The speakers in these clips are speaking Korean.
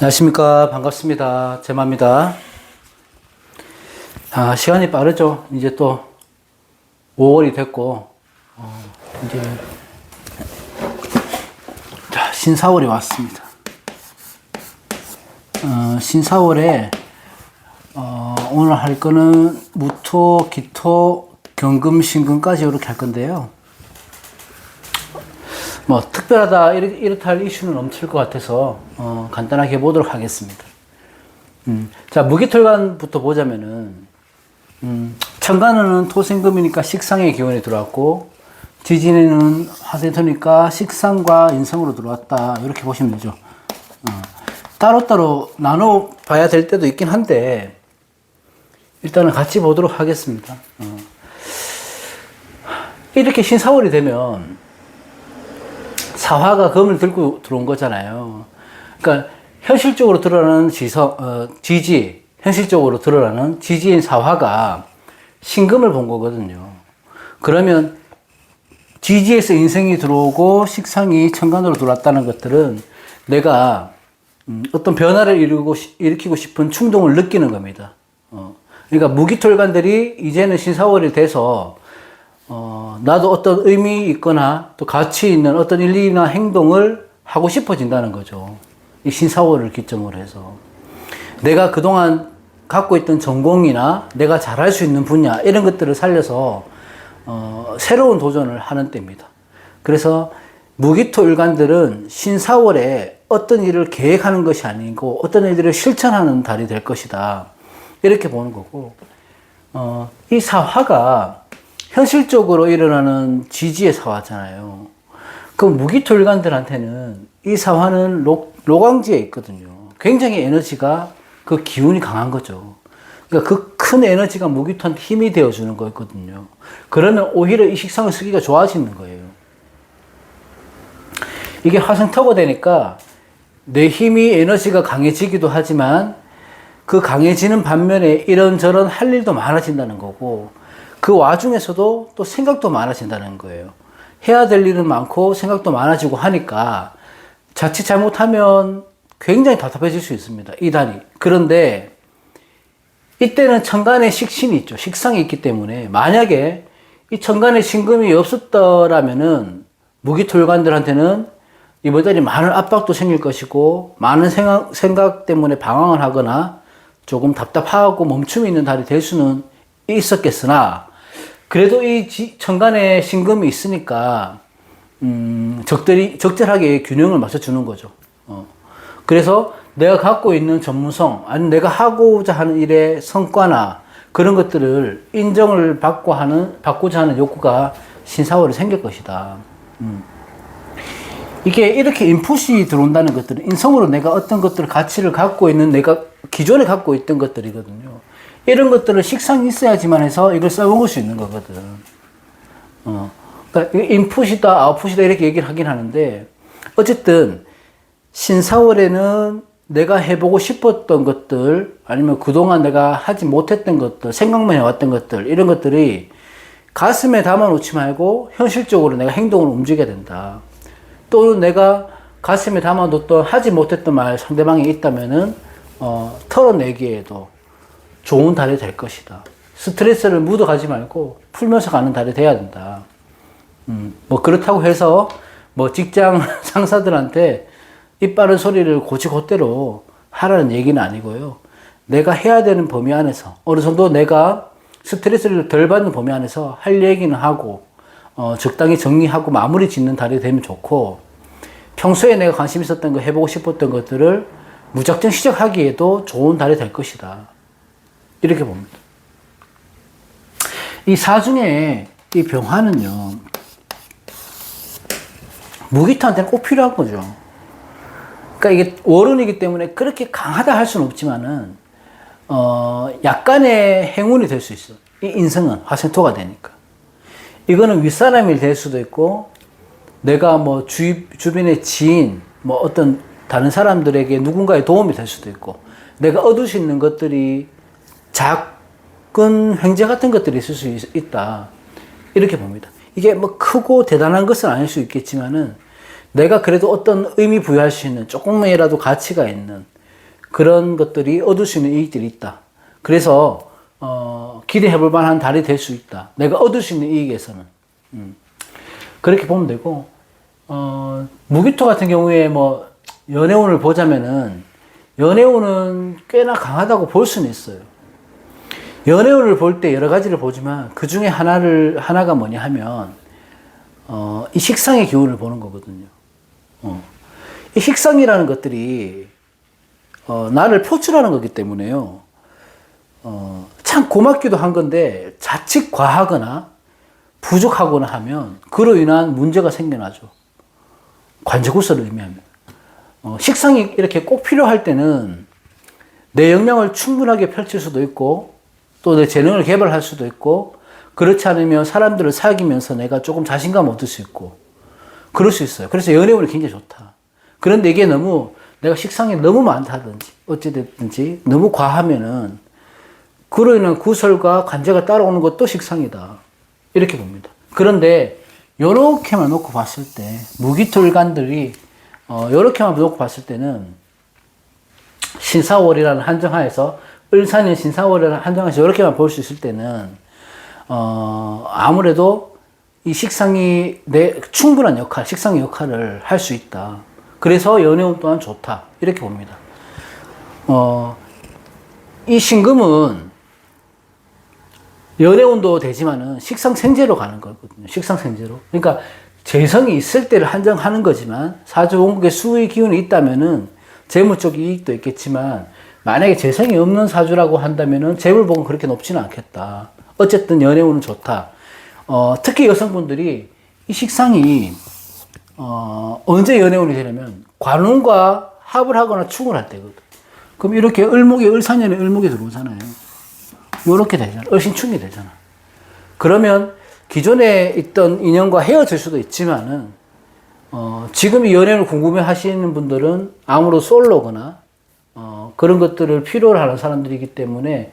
안녕하십니까. 반갑습니다. 제마입니다. 시간이 빠르죠. 이제 또 5월이 됐고, 이제, 신사월이 왔습니다. 신사월에, 오늘 할 거는 무토, 기토, 경금, 신금까지 이렇게 할 건데요. 뭐 특별하다 이렇다 할 이슈는 없을 것 같아서 간단하게 해보도록 하겠습니다. 자, 무기토일간부터 보자면은 천간에는 토생금이니까 식상의 기운이 들어왔고, 지진에는 화생토니까 식상과 인성으로 들어왔다, 이렇게 보시면 되죠. 따로따로 나눠 봐야 될 때도 있긴 한데 일단은 같이 보도록 하겠습니다. 이렇게 신사월이 되면 사화가 금을 들고 들어온 거잖아요. 그러니까 현실적으로 드러나는 지지, 현실적으로 드러나는 지지인 사화가 신금을 본 거거든요. 그러면 지지에서 인생이 들어오고 식상이 천간으로 들어왔다는 것들은 내가 어떤 변화를 일으키고 싶은 충동을 느끼는 겁니다. 그러니까 무기토일간들이 이제는 신사월이 돼서 나도 어떤 의미 있거나 또 가치 있는 어떤 일이나 행동을 하고 싶어진다는 거죠. 이 신사월을 기점으로 해서. 내가 그동안 갖고 있던 전공이나 내가 잘할 수 있는 분야, 이런 것들을 살려서, 새로운 도전을 하는 때입니다. 그래서 무기토일간들은 신사월에 어떤 일을 계획하는 것이 아니고 어떤 일들을 실천하는 달이 될 것이다, 이렇게 보는 거고, 이 사화가 현실적으로 일어나는 지지의 사화잖아요. 그 무기토일간들한테는 이 사화는 로강지에 있거든요. 굉장히 에너지가, 그 기운이 강한 거죠. 그러니까 그 큰 에너지가 무기토한테 힘이 되어주는 거거든요. 그러면 오히려 이 식상을 쓰기가 좋아지는 거예요. 이게 화생토가 되니까 내 힘이, 에너지가 강해지기도 하지만 그 강해지는 반면에 이런저런 할 일도 많아진다는 거고, 그 와중에서도 또 생각도 많아진다는 거예요. 해야 될 일은 많고 생각도 많아지고 하니까 자칫 잘못하면 굉장히 답답해질 수 있습니다, 이 달이. 그런데 이때는 천간에 식신이 있죠. 식상이 있기 때문에 만약에 이 천간에 신금이 없었더라면은 무기토일간들한테는 이번 달이 많은 압박도 생길 것이고, 많은 생각 때문에 방황을 하거나 조금 답답하고 멈춤이 있는 달이 될 수는 있었겠으나, 그래도 이 천간에 신금이 있으니까 적절하게 균형을 맞춰주는 거죠. 그래서 내가 갖고 있는 전문성, 아니면 내가 하고자 하는 일의 성과나 그런 것들을 인정을 받고자 하는 욕구가 신사월에 생길 것이다. 이게 이렇게 인풋이 들어온다는 것들은 인성으로 내가 어떤 것들, 가치를 갖고 있는, 내가 기존에 갖고 있던 것들이거든요. 이런 것들을 식상이 있어야지만 해서 이걸 써먹을 수 있는 거거든. 그러니까 인풋이다, 아웃풋이다, 이렇게 얘기를 하긴 하는데, 어쨌든 신사월에는 내가 해보고 싶었던 것들, 아니면 그동안 내가 하지 못했던 것들, 생각만 해왔던 것들, 이런 것들이 가슴에 담아놓지 말고 현실적으로 내가 행동을 움직여야 된다. 또는 내가 가슴에 담아뒀던, 하지 못했던 말 상대방이 있다면은 털어내기에도 좋은 달이 될 것이다. 스트레스를 묻어가지 말고 풀면서 가는 달이 돼야 된다. 뭐 그렇다고 해서 뭐 직장 상사들한테 입 바른 소리를 곧대로 하라는 얘기는 아니고요. 내가 해야 되는 범위 안에서, 어느 정도 내가 스트레스를 덜 받는 범위 안에서 할 얘기는 하고, 적당히 정리하고 마무리 짓는 달이 되면 좋고, 평소에 내가 관심 있었던 거, 해보고 싶었던 것들을 무작정 시작하기에도 좋은 달이 될 것이다, 이렇게 봅니다. 이 사중에 이 병화는요, 무기토한테는 꼭 필요한 거죠. 그러니까 이게 월운이기 때문에 그렇게 강하다 할 수는 없지만은, 약간의 행운이 될 수 있어. 이 인성은 화생토가 되니까. 이거는 윗사람이 될 수도 있고, 내가 뭐 주변의 지인, 뭐 어떤 다른 사람들에게 누군가의 도움이 될 수도 있고, 내가 얻을 수 있는 것들이 작은 횡재 같은 것들이 있을 수 있다, 이렇게 봅니다. 이게 뭐 크고 대단한 것은 아닐 수 있겠지만은 내가 그래도 어떤 의미 부여할 수 있는 조금이라도 가치가 있는 그런 것들이 얻을 수 있는 이익들이 있다. 그래서 기대해 볼 만한 달이 될 수 있다. 내가 얻을 수 있는 이익에서는. 그렇게 보면 되고, 무기토 같은 경우에 뭐 연애운을 보자면은 연애운은 꽤나 강하다고 볼 수는 있어요. 연애운을 볼 때 여러 가지를 보지만 그 중에 하나가 뭐냐 하면 이 식상의 기운을 보는 거거든요. 이 식상이라는 것들이 나를 표출하는 거기 때문에요. 참 고맙기도 한 건데 자칫 과하거나 부족하거나 하면 그로 인한 문제가 생겨나죠. 관제구설을 의미하면. 식상이 이렇게 꼭 필요할 때는 내 역량을 충분하게 펼칠 수도 있고 또 내 재능을 개발할 수도 있고 그렇지 않으면 사람들을 사귀면서 내가 조금 자신감 얻을 수 있고 그럴 수 있어요. 그래서 연애운이 굉장히 좋다. 그런데 이게 너무 내가 식상이 너무 많다든지 어찌됐든지 너무 과하면은 그로 인한 구설과 관제가 따라오는 것도 식상이다. 이렇게 봅니다. 그런데 요렇게만 놓고 봤을 때 무기토일간들이 요렇게만 놓고 봤을 때는 신사월이라는 한정하에서 을사년 신사월이라는 한정하에서 요렇게만 볼 수 있을 때는 아무래도 이 식상이 내 충분한 역할, 식상의 역할을 할 수 있다. 그래서 연애운 또한 좋다. 이렇게 봅니다. 이 신금은 연애운도 되지만은 식상생재로 가는 거거든요. 식상생재로. 그러니까 재성이 있을 때를 한정하는 거지만 사주 원국에 수의 기운이 있다면은 재무 쪽 이익도 있겠지만 만약에 재성이 없는 사주라고 한다면은 재물복은 그렇게 높지는 않겠다. 어쨌든 연애운은 좋다. 특히 여성분들이 이 식상이 언제 연애운이 되냐면 관운과 합을 하거나 충을 할 때거든. 그럼 이렇게 을사년에 을목이 들어오잖아요. 요렇게 되잖아. 을신충이 되잖아. 그러면 기존에 있던 인연과 헤어질 수도 있지만은 지금 이 연애를 궁금해 하시는 분들은 아무로 솔로거나 그런 것들을 필요로 하는 사람들이기 때문에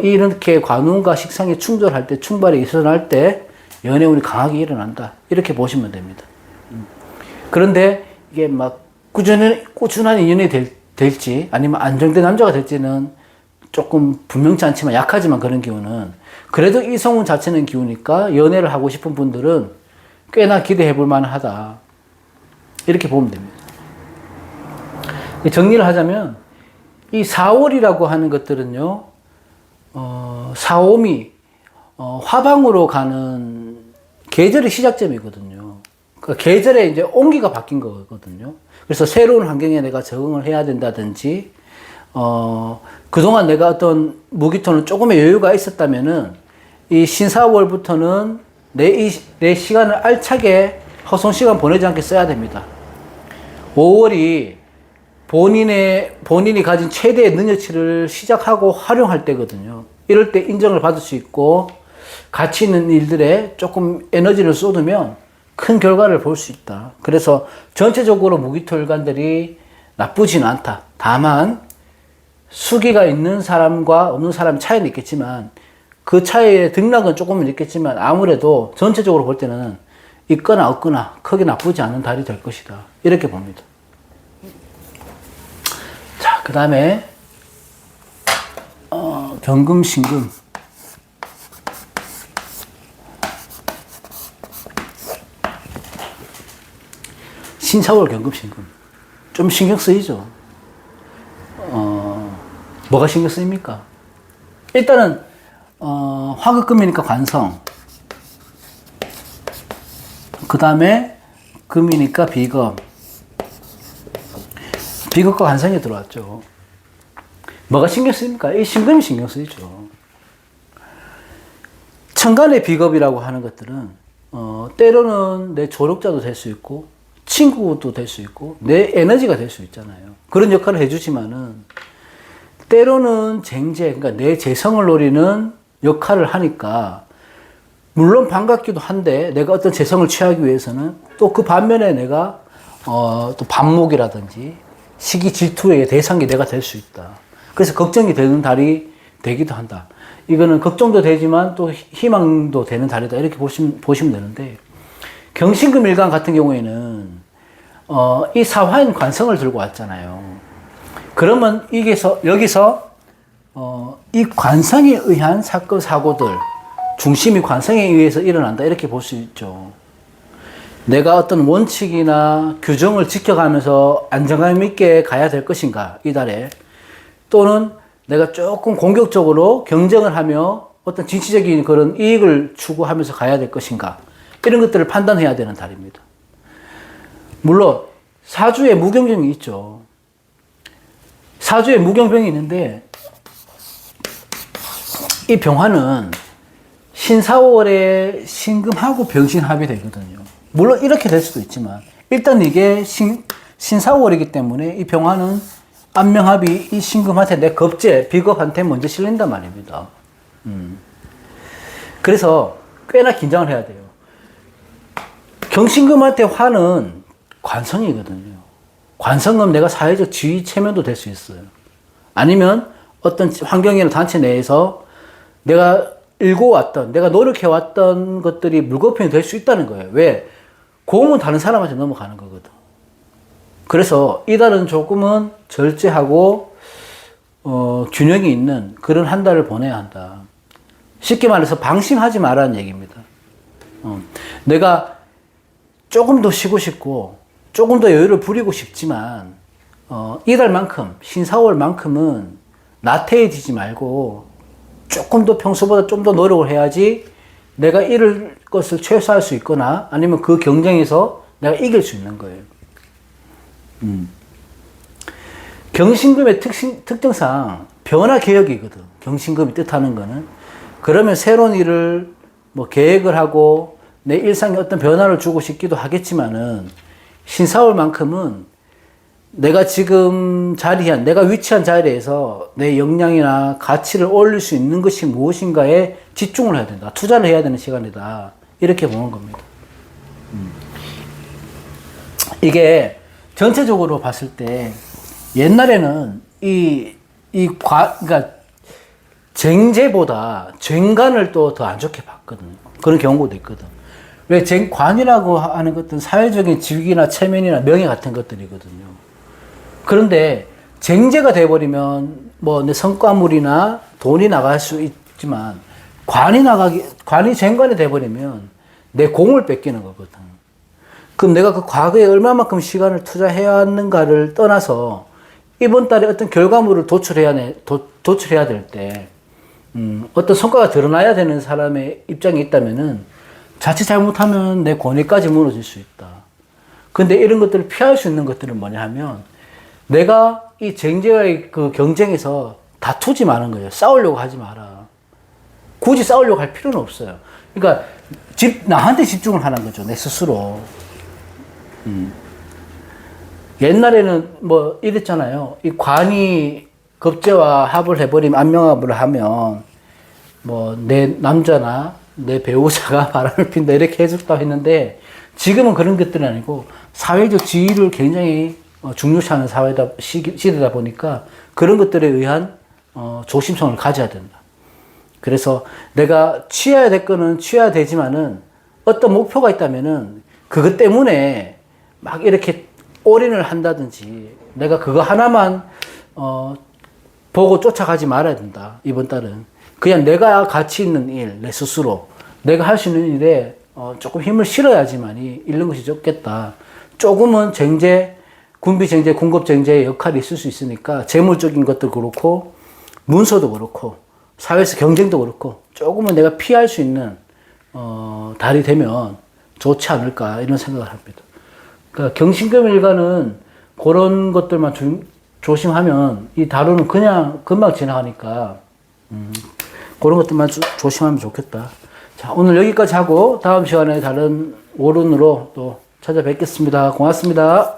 이렇게 관운과 식상이 충돌할 때, 충발이 일어날 때 연애운이 강하게 일어난다. 이렇게 보시면 됩니다. 그런데 이게 막 꾸준한 인연이 될지 아니면 안정된 남자가 될지는 조금 분명치 않지만 약하지만 그런 기운은 그래도 이성운 자체는 기우니까 연애를 하고 싶은 분들은 꽤나 기대해 볼 만하다. 이렇게 보면 됩니다. 정리를 하자면 이 4월이라고 하는 것들은요, 사오미, 화방으로 가는 계절의 시작점이거든요. 그러니까 계절에 이제 온기가 바뀐 거거든요. 그래서 새로운 환경에 내가 적응을 해야 된다든지, 그동안 내가 어떤 무기토는 조금의 여유가 있었다면은, 이 신사월부터는 내 시간을 알차게 허송 시간 보내지 않게 써야 됩니다. 5월이 본인이 가진 최대의 능력치를 시작하고 활용할 때거든요. 이럴 때 인정을 받을 수 있고 가치 있는 일들에 조금 에너지를 쏟으면 큰 결과를 볼 수 있다. 그래서 전체적으로 무기토일간들이 나쁘진 않다. 다만 수기가 있는 사람과 없는 사람의 차이는 있겠지만 그 차이의 등락은 조금은 있겠지만 아무래도 전체적으로 볼 때는 있거나 없거나 크게 나쁘지 않은 달이 될 것이다. 이렇게 봅니다. 자, 그 다음에 경금, 신금. 신사월, 경금, 신금. 좀 신경 쓰이죠. 뭐가 신경 쓰입니까? 일단은 화급금이니까 관성. 그 다음에 금이니까 비금. 비급과 관성이 들어왔죠. 뭐가 신경 쓰입니까? 이 신금이 신경 쓰이죠. 천간의 비겁이라고 하는 것들은 때로는 내 조력자도 될 수 있고 친구도 될 수 있고 내 에너지가 될 수 있잖아요. 그런 역할을 해주지만은 때로는 쟁제, 그러니까 내 재성을 노리는 역할을 하니까 물론 반갑기도 한데 내가 어떤 재성을 취하기 위해서는 또 그 반면에 내가 또 반목이라든지 시기 질투의 대상이 내가 될 수 있다. 그래서 걱정이 되는 달이 되기도 한다. 이거는 걱정도 되지만 또 희망도 되는 달이다. 이렇게 보시면 되는데 경신금 일간 같은 경우에는 이 사화인 관성을 들고 왔잖아요. 그러면 여기서 이 관성에 의한 사건 사고들 중심이 관성에 의해서 일어난다 이렇게 볼 수 있죠. 내가 어떤 원칙이나 규정을 지켜가면서 안정감 있게 가야 될 것인가 이달에, 또는 내가 조금 공격적으로 경쟁을 하며 어떤 진취적인 그런 이익을 추구하면서 가야 될 것인가, 이런 것들을 판단해야 되는 달입니다. 물론 사주에 무경병이 있죠. 사주에 무경병이 있는데 이 병화는 신사월에 신금하고 병신합이 되거든요. 물론 이렇게 될 수도 있지만 일단 이게 신사월이기 때문에 이 병화는 안명합이 이 신금한테 내 겁제, 비겁한테 먼저 실린단 말입니다. 그래서 꽤나 긴장을 해야 돼요. 경신금한테 화는 관성이거든요. 관성은 내가 사회적 지위 체면도 될 수 있어요. 아니면 어떤 환경이나 단체 내에서 내가 일궈왔던, 내가 노력해왔던 것들이 물거품이 될 수 있다는 거예요. 왜? 공은 다른 사람한테 넘어가는 거거든. 그래서 이달은 조금은 절제하고 균형이 있는 그런 한 달을 보내야 한다. 쉽게 말해서 방심하지 말라는 얘기입니다. 내가 조금 더 쉬고 싶고 조금 더 여유를 부리고 싶지만 이달만큼, 신사월만큼은 나태해지지 말고 조금 더 평소보다 좀 더 노력을 해야지 내가 이럴 것을 최소화할 수 있거나 아니면 그 경쟁에서 내가 이길 수 있는 거예요. 경신금의 특징상 변화 개혁이거든. 경신금이 뜻하는 거는. 그러면 새로운 일을 뭐 계획을 하고 내 일상에 어떤 변화를 주고 싶기도 하겠지만은 신사월만큼은 내가 지금 내가 위치한 자리에서 내 역량이나 가치를 올릴 수 있는 것이 무엇인가에 집중을 해야 된다. 투자를 해야 되는 시간이다. 이렇게 보는 겁니다. 이게 전체적으로 봤을 때 옛날에는 그러니까 쟁제보다 쟁관을 또 더 안 좋게 봤거든요. 그런 경우도 있거든. 왜 관이라고 하는 것들은 사회적인 직위나 체면이나 명예 같은 것들이거든요. 그런데 쟁제가 돼버리면 뭐 내 성과물이나 돈이 나갈 수 있지만 관이 쟁관이 돼버리면 내 공을 뺏기는 거거든. 그럼 내가 그 과거에 얼마만큼 시간을 투자해야 하는가를 떠나서 이번 달에 어떤 결과물을 도출해야 될 때, 어떤 성과가 드러나야 되는 사람의 입장에 있다면은 자칫 잘못하면 내 권위까지 무너질 수 있다. 근데 이런 것들을 피할 수 있는 것들은 뭐냐 하면 내가 이 쟁제와의 그 경쟁에서 다투지 마는 거예요. 싸우려고 하지 마라. 굳이 싸우려고 할 필요는 없어요. 그러니까 나한테 집중을 하는 거죠. 내 스스로. 옛날에는 뭐 이랬잖아요. 이 관이 겁제와 합을 해버리면, 안명합을 하면 뭐 내 남자나 내 배우자가 바람을 핀다 이렇게 해줬다고 했는데 지금은 그런 것들이 아니고 사회적 지위를 굉장히 중요시하는 시대다 보니까 그런 것들에 의한 조심성을 가져야 된다. 그래서 내가 취해야 될 거는 취해야 되지만은 어떤 목표가 있다면은 그것 때문에 막 이렇게 올인을 한다든지 내가 그거 하나만 보고 쫓아가지 말아야 된다. 이번 달은 그냥 내가 가치 있는 일, 내 스스로 내가 할 수 있는 일에 조금 힘을 실어야지만이 잃는 것이 좋겠다. 조금은 군비쟁제, 공급쟁제의 역할이 있을 수 있으니까 재물적인 것도 그렇고 문서도 그렇고 사회에서 경쟁도 그렇고 조금은 내가 피할 수 있는 달이 되면 좋지 않을까 이런 생각을 합니다. 그러니까 경신금일가는 그런 것들만 조심하면 이 달은 그냥 금방 지나가니까 그런 것들만 조심하면 좋겠다. 자, 오늘 여기까지 하고 다음 시간에 다른 오론으로 또 찾아뵙겠습니다. 고맙습니다.